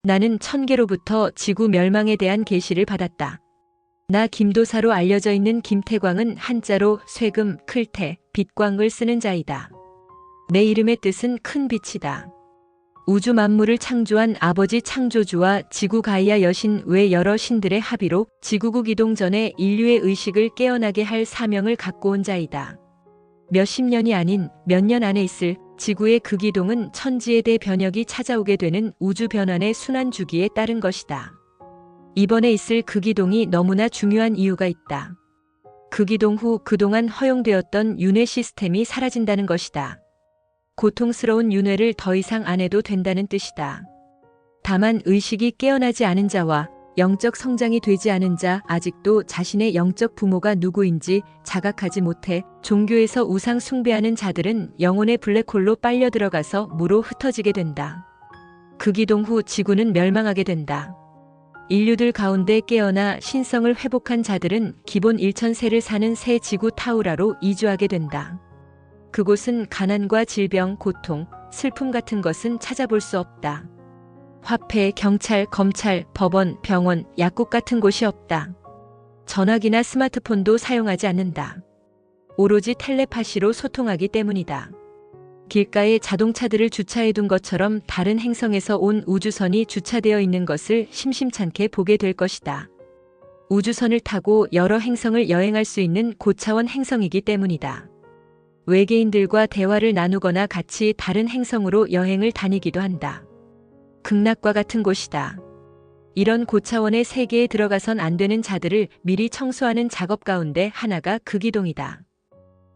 나는 천계로부터 지구 멸망에 대한 계시를 받았다. 나 김도사로 알려져 있는 김태광은 한자로 쇠금, 클태, 빛광을 쓰는 자이다. 내 이름의 뜻은 큰 빛이다. 우주 만물을 창조한 아버지 창조주와 지구 가이아 여신 외 여러 신들의 합의로 지구국 이동 전에 인류의 의식을 깨어나게 할 사명을 갖고 온 자이다. 몇십 년이 아닌 몇 년 안에 있을 지구의 극이동은 천지의 대변혁이 찾아오게 되는 우주 변환의 순환 주기에 따른 것이다. 이번에 있을 극이동이 너무나 중요한 이유가 있다. 극이동 후 그동안 허용되었던 윤회 시스템이 사라진다는 것이다. 고통스러운 윤회를 더 이상 안 해도 된다는 뜻이다. 다만 의식이 깨어나지 않은 자와 영적 성장이 되지 않은 자, 아직도 자신의 영적 부모가 누구인지 자각하지 못해 종교에서 우상 숭배하는 자들은 영혼의 블랙홀로 빨려 들어가서 무로 흩어지게 된다. 극이동 후 지구는 멸망하게 된다. 인류들 가운데 깨어나 신성을 회복한 자들은 기본 1000세를 사는 새 지구 타우라로 이주하게 된다. 그곳은 가난과 질병, 고통, 슬픔 같은 것은 찾아볼 수 없다. 화폐, 경찰, 검찰, 법원, 병원, 약국 같은 곳이 없다. 전화기나 스마트폰도 사용하지 않는다. 오로지 텔레파시로 소통하기 때문이다. 길가에 자동차들을 주차해둔 것처럼 다른 행성에서 온 우주선이 주차되어 있는 것을 심심찮게 보게 될 것이다. 우주선을 타고 여러 행성을 여행할 수 있는 고차원 행성이기 때문이다. 외계인들과 대화를 나누거나 같이 다른 행성으로 여행을 다니기도 한다. 극락과 같은 곳이다. 이런 고차원의 세계에 들어가선 안 되는 자들을 미리 청소하는 작업 가운데 하나가 극이동이다.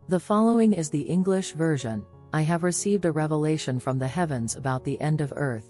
The following is the English version. I have received a revelation from the heavens about the end of earth.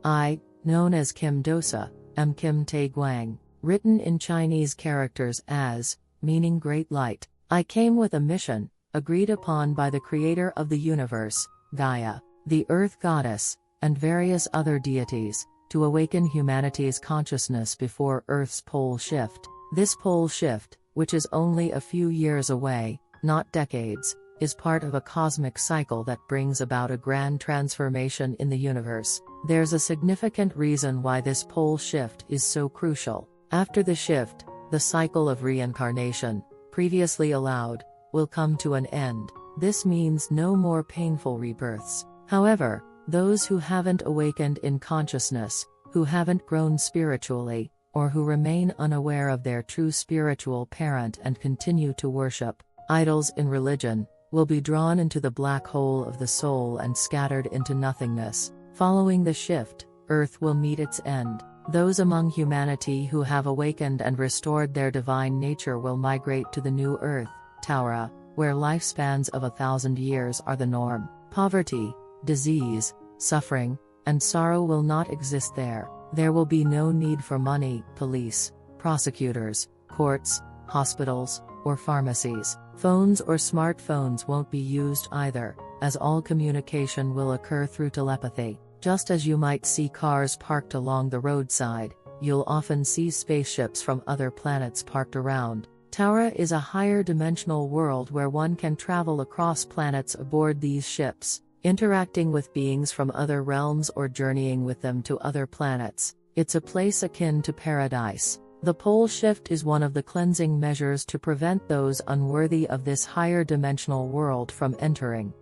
I, known as Kim Dosa, am Kim Tae Gwang, written in Chinese characters as, meaning great light. I came with a mission, agreed upon by the creator of the universe, Gaia, the earth goddess, and various other deities, to awaken humanity's consciousness before Earth's pole shift. This pole shift, which is only a few years away, not decades, is part of a cosmic cycle that brings about a grand transformation in the universe. There's a significant reason why this pole shift is so crucial. After the shift, the cycle of reincarnation, previously allowed, will come to an end. This means no more painful rebirths. However, those who haven't awakened in consciousness, who haven't grown spiritually, or who remain unaware of their true spiritual parent and continue to worship idols in religion, will be drawn into the black hole of the soul and scattered into nothingness. Following the shift, Earth will meet its end. Those among humanity who have awakened and restored their divine nature will migrate to the new Earth, Taura, where lifespans of 1,000 years are the norm. Poverty, disease, suffering, and sorrow will not exist there. There will be no need for money, police, prosecutors, courts, hospitals, or pharmacies. Phones or smartphones won't be used either, as all communication will occur through telepathy. Just as you might see cars parked along the roadside, you'll often see spaceships from other planets parked around. Taura is a higher dimensional world where one can travel across planets aboard these ships, interacting with beings from other realms or journeying with them to other planets. It's a place akin to paradise. The pole shift is one of the cleansing measures to prevent those unworthy of this higher dimensional world from entering.